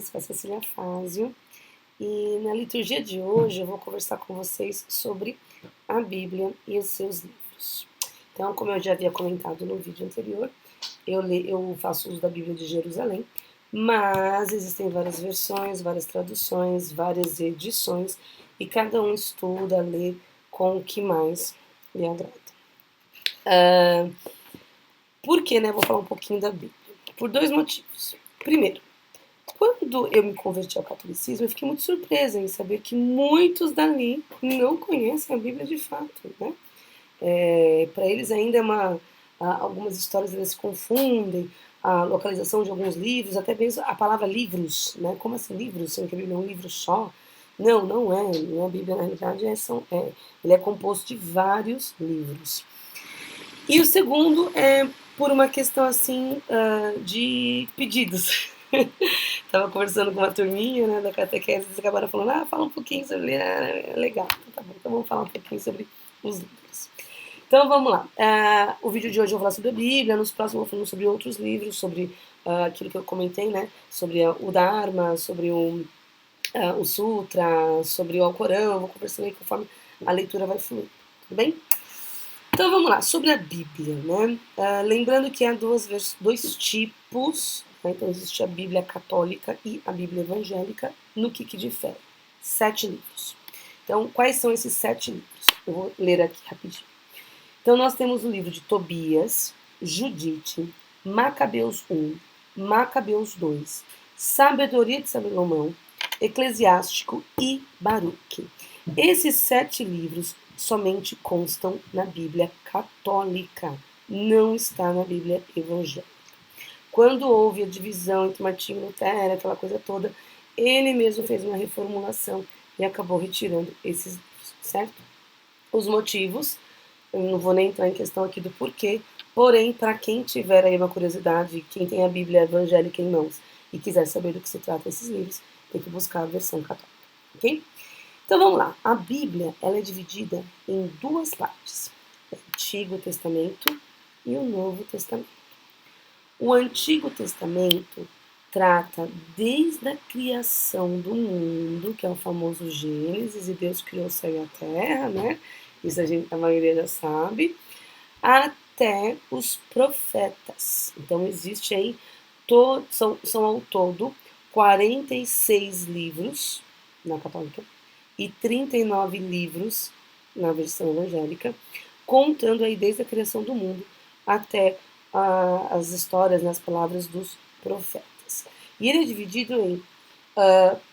sou a Cecília Fázio e na liturgia de hoje eu vou conversar com vocês sobre a Bíblia e os seus livros. Então, como eu já havia comentado no vídeo anterior, eu faço uso da Bíblia de Jerusalém, mas existem várias versões, várias traduções, várias edições e cada um estuda, lê com o que mais lhe agrada. Por que, né? Vou falar um pouquinho da Bíblia. Por dois motivos. Primeiro, quando eu me converti ao catolicismo, eu fiquei muito surpresa em saber que muitos dali não conhecem a Bíblia de fato, né? Para eles ainda algumas histórias eles se confundem, a localização de alguns livros, até mesmo a palavra livros, né? Como assim livros? Sendo que a Bíblia é um livro só? Não, não é. A Bíblia, na realidade, ele é composto de vários livros. E o segundo é por uma questão assim de pedidos. Tava conversando com uma turminha, né, da catequese, eles acabaram falando, fala um pouquinho sobre, legal, então tá bom, então vamos falar um pouquinho sobre os livros. Então vamos lá, o vídeo de hoje eu vou falar sobre a Bíblia, nos próximos eu vou falar sobre outros livros, sobre aquilo que eu comentei, né, sobre o Dharma, sobre o Sutra, sobre o Alcorão, eu vou conversando aí conforme a leitura vai fluir, tudo bem? Então vamos lá, sobre a Bíblia, né? Lembrando que há dois tipos, né? Então existe a Bíblia católica e a Bíblia evangélica, no que difere? 7 livros. Então, quais são esses 7 livros? Eu vou ler aqui rapidinho. Então nós temos o livro de Tobias, Judite, Macabeus 1, Macabeus 2, Sabedoria de Salomão, Eclesiástico e Baruque. Esses 7 livros somente constam na Bíblia católica, não está na Bíblia evangélica. Quando houve a divisão entre Martinho e Lutero, aquela coisa toda, ele mesmo fez uma reformulação e acabou retirando esses livros, certo? Os motivos, eu não vou nem entrar em questão aqui do porquê, porém, para quem tiver aí uma curiosidade, quem tem a Bíblia evangélica em mãos e quiser saber do que se trata esses livros, tem que buscar a versão católica, ok? Então vamos lá, a Bíblia ela é dividida em duas partes, o Antigo Testamento e o Novo Testamento. O Antigo Testamento trata desde a criação do mundo, que é o famoso Gênesis, e Deus criou o céu e a terra, né? Isso a maioria já sabe, até os profetas. Então existe aí, são ao todo 46 livros na católica, e 39 livros na versão evangélica, contando aí desde a criação do mundo até as histórias, né, as palavras dos profetas. E ele é dividido em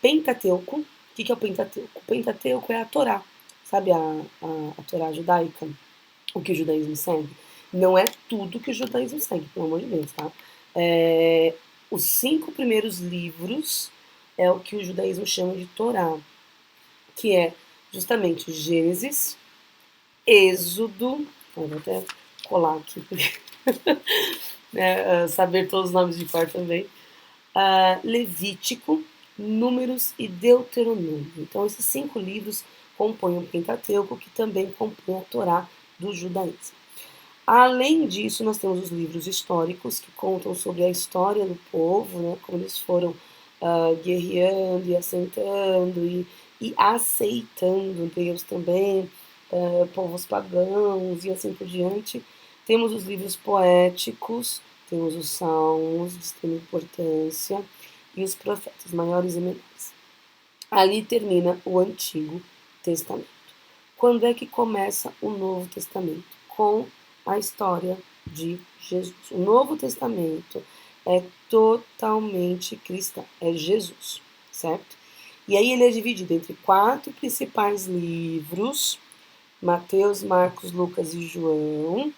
Pentateuco. O que é o Pentateuco? O Pentateuco é a Torá, sabe a Torá judaica, o que o judaísmo segue? Não é tudo que o judaísmo segue, pelo amor de Deus, tá? Os 5 primeiros livros é o que o judaísmo chama de Torá, que é justamente Gênesis, Êxodo, vou até colar aqui, né, saber todos os nomes de cor também, Levítico, Números e Deuteronômio. Então esses 5 livros compõem o Pentateuco, que também compõe a Torá do judaísmo. Além disso, nós temos os livros históricos, que contam sobre a história do povo, né, como eles foram guerreando e assentando e aceitando Deus também, povos pagãos e assim por diante. Temos os livros poéticos, temos os salmos de extrema importância e os profetas maiores e menores. Ali termina o Antigo Testamento. Quando é que começa o Novo Testamento? Com a história de Jesus. O Novo Testamento é totalmente cristão, é Jesus, certo? E aí ele é dividido entre 4 principais livros, Mateus, Marcos, Lucas e João,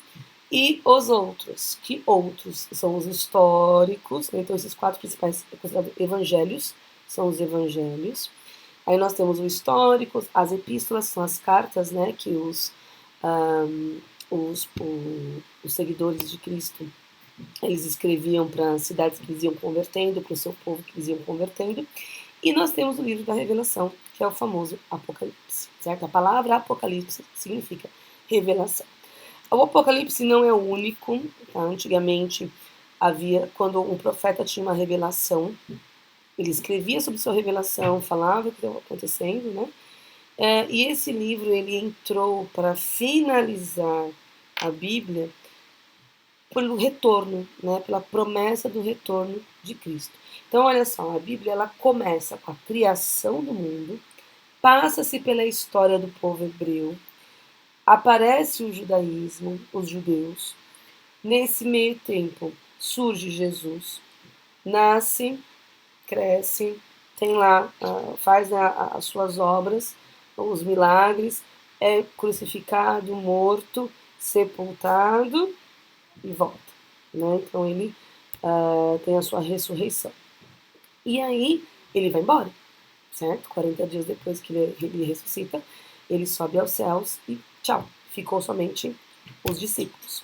e os outros, que outros são os históricos, né? Então esses 4 principais evangelhos são os evangelhos. Aí nós temos o histórico, as epístolas, são as cartas, né, que os seguidores de Cristo eles escreviam para as cidades que eles iam convertendo, para o seu povo que eles iam convertendo. E nós temos o livro da Revelação, que é o famoso Apocalipse, certo? A palavra Apocalipse significa revelação. O Apocalipse não é o único, tá? Antigamente havia, quando um profeta tinha uma revelação, Ele escrevia sobre sua revelação, falava o que estava acontecendo, né? E esse livro ele entrou para finalizar a Bíblia pelo retorno, né? Pela promessa do retorno de Cristo. Então, olha só, a Bíblia ela começa com a criação do mundo, passa-se pela história do povo hebreu, aparece o judaísmo, os judeus. Nesse meio tempo surge Jesus, nasce, cresce, tem lá, faz as suas obras, os milagres, é crucificado, morto, sepultado e volta. Né? Então ele tem a sua ressurreição. E aí ele vai embora, certo? 40 dias depois que ele ressuscita, ele sobe aos céus e tchau, ficou somente os discípulos.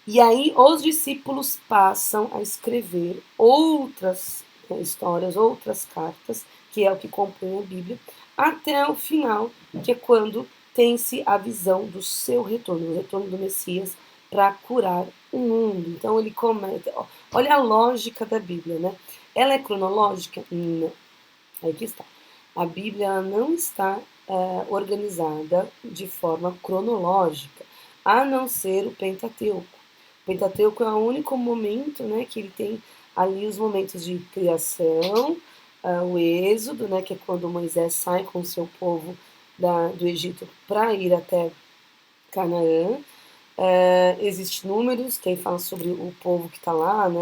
E aí os discípulos passam a escrever outras histórias, outras cartas, que é o que compõe a Bíblia, até o final, que é quando tem-se a visão do seu retorno, o retorno do Messias para curar o mundo. Então ele comenta, olha a lógica da Bíblia, né? Ela é cronológica? Não. Aí que está. A Bíblia não está organizada de forma cronológica, a não ser o Pentateuco. O Pentateuco é o único momento, né, que ele tem ali os momentos de criação, o êxodo, né, que é quando Moisés sai com o seu povo do Egito para ir até Canaã. Existe números, que aí fala sobre o povo que está lá, né,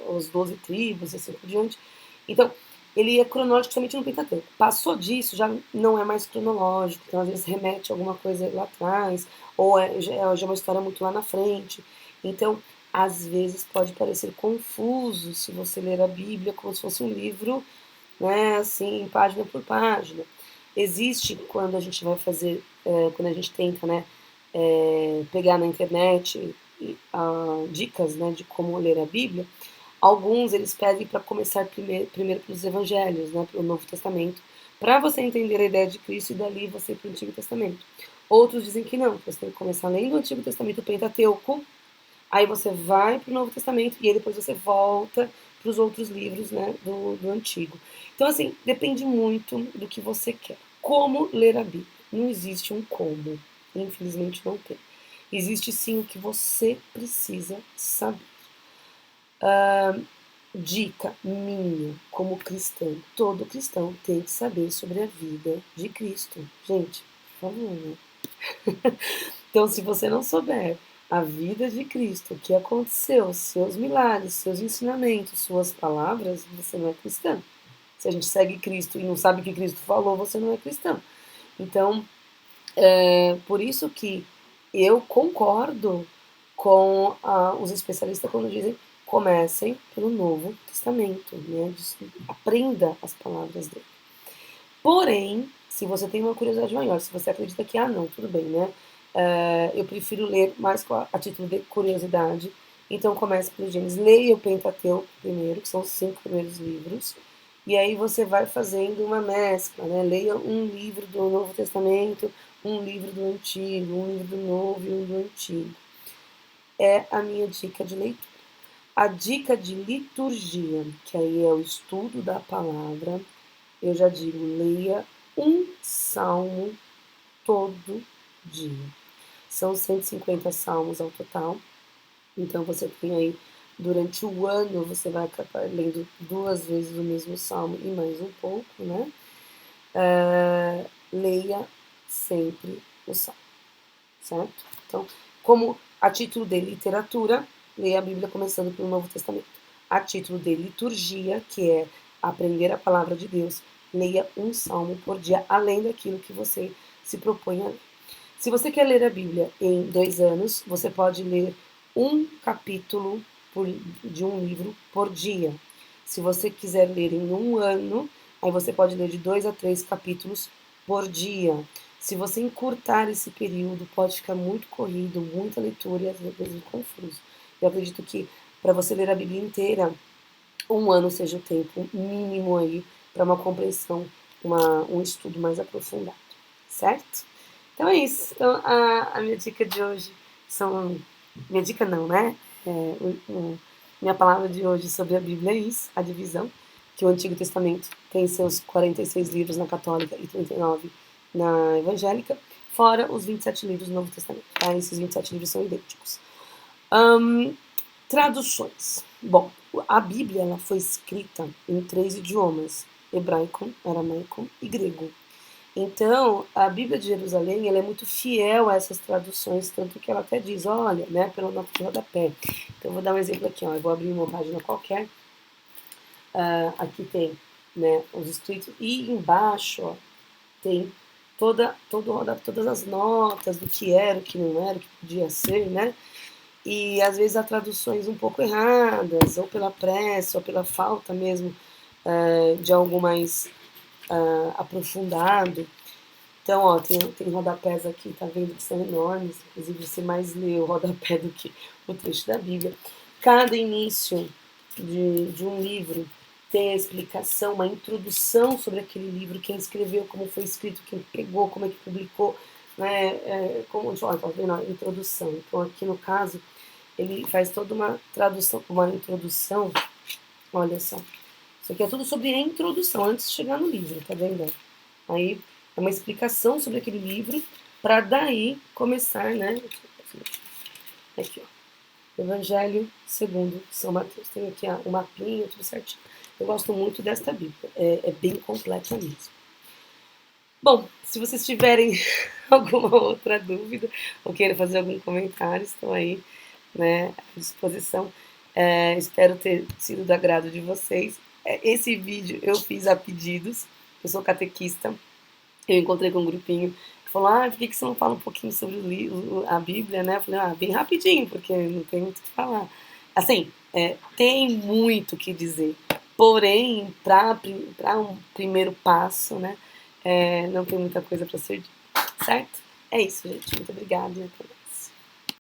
os 12 tribos e assim por diante. Então, ele é cronológico somente no Pentateuco. Passou disso, já não é mais cronológico, então às vezes remete a alguma coisa lá atrás, ou já é uma história muito lá na frente. Então, às vezes pode parecer confuso se você ler a Bíblia como se fosse um livro, né, assim, página por página. Existe quando a gente vai fazer, quando a gente tenta, né, pegar na internet dicas, né, de como ler a Bíblia. Alguns eles pedem para começar primeiro pelos Evangelhos, né, pelo Novo Testamento, para você entender a ideia de Cristo e dali você ir para o Antigo Testamento. Outros dizem que não, que você tem que começar lendo o Antigo Testamento, o Pentateuco, aí você vai para o Novo Testamento e aí depois você volta para os outros livros, né, do Antigo. Então, assim, depende muito do que você quer. Como ler a Bíblia? Não existe um como, infelizmente não tem. Existe sim o que você precisa saber. Dica minha como cristão: todo cristão tem que saber sobre a vida de Cristo. Gente, por favor, né? Então, se você não souber a vida de Cristo, o que aconteceu, seus milagres, seus ensinamentos, suas palavras, você não é cristão. Se a gente segue Cristo e não sabe o que Cristo falou, você não é cristão. Então, por isso que eu concordo com os especialistas quando dizem comecem pelo Novo Testamento, né? Aprenda as palavras dele. Porém, se você tem uma curiosidade maior, se você acredita que, não, tudo bem, né? Eu prefiro ler mais a título de curiosidade. Então comece pelo Gênesis, leia o Pentateuco primeiro, que são os 5 primeiros livros, e aí você vai fazendo uma mescla, né? Leia um livro do Novo Testamento, um livro do Antigo, um livro do Novo e um do Antigo. É a minha dica de leitura. A dica de liturgia, que aí é o estudo da palavra, eu já digo, leia um salmo todo dia. São 150 salmos ao total. Então você tem aí, durante o ano, você vai acabar lendo 2 vezes o mesmo salmo e mais um pouco, né? Leia sempre o salmo, certo? Então, como a título de literatura, leia a Bíblia começando pelo Novo Testamento. A título de liturgia, que é aprender a palavra de Deus, leia um salmo por dia, além daquilo que você se propõe a ler. Se você quer ler a Bíblia em 2 anos, você pode ler um capítulo de um livro por dia. Se você quiser ler em um ano, aí você pode ler de 2 a 3 capítulos por dia. Se você encurtar esse período, pode ficar muito corrido, muita leitura e às vezes confuso. Eu acredito que para você ler a Bíblia inteira, um ano seja o tempo mínimo aí para uma compreensão, um estudo mais aprofundado, certo? Então é isso. Então a minha dica de hoje são. Minha dica não, né? Minha palavra de hoje sobre a Bíblia é isso, a divisão. que o Antigo Testamento tem seus 46 livros na católica e 39 na evangélica, fora os 27 livros do Novo Testamento. Tá? Esses 27 livros são idênticos. Traduções. Bom, a Bíblia ela foi escrita em 3 idiomas: hebraico, aramaico e grego. Então, a Bíblia de Jerusalém ela é muito fiel a essas traduções, tanto que ela até diz, olha, né, pela nota de rodapé. Então, eu vou dar um exemplo aqui, ó, eu vou abrir uma página qualquer. Aqui tem, né, os escritos, e embaixo, ó, tem todas as notas do que era, o que não era, o que podia ser, né? E às vezes há traduções um pouco erradas, ou pela pressa, ou pela falta mesmo de algo mais aprofundado. Então, ó, tem rodapés aqui, tá vendo que são enormes, inclusive você mais lê o rodapé do que o trecho da Bíblia. Cada início de um livro tem a explicação, uma introdução sobre aquele livro, quem escreveu, como foi escrito, quem pegou, como é que publicou, né? Como, ó, tá vendo a introdução. Então, aqui no caso, ele faz toda uma tradução, uma introdução. Olha só. Isso aqui é tudo sobre a introdução, antes de chegar no livro, tá vendo? Aí é uma explicação sobre aquele livro, para daí começar, né? Aqui, ó. Evangelho segundo São Mateus. Tem aqui o mapinha, tudo certinho. Eu gosto muito desta Bíblia, é bem completa mesmo. Bom, se vocês tiverem alguma outra dúvida ou queiram fazer algum comentário, estão aí, né, à disposição. Espero ter sido do agrado de vocês. Esse vídeo eu fiz a pedidos, eu sou catequista, eu encontrei com um grupinho que falou, por que você não fala um pouquinho sobre a Bíblia, né? Eu falei, bem rapidinho, porque não tem muito o que falar. Assim, tem muito o que dizer, porém, para um primeiro passo, né, não tem muita coisa para ser dita, certo? É isso, gente. Muito obrigada.